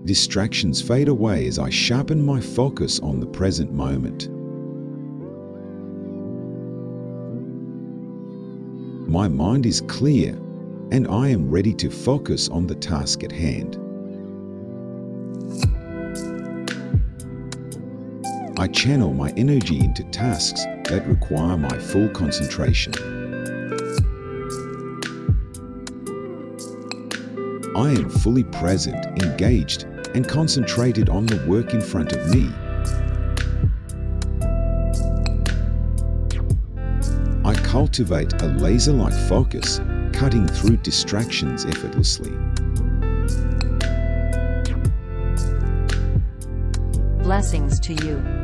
Distractions fade away as I sharpen my focus on the present moment. My mind is clear, and I am ready to focus on the task at hand. I channel my energy into tasks that require my full concentration. I am fully present, engaged, and concentrated on the work in front of me. I cultivate a laser-like focus, cutting through distractions effortlessly. Blessings to you.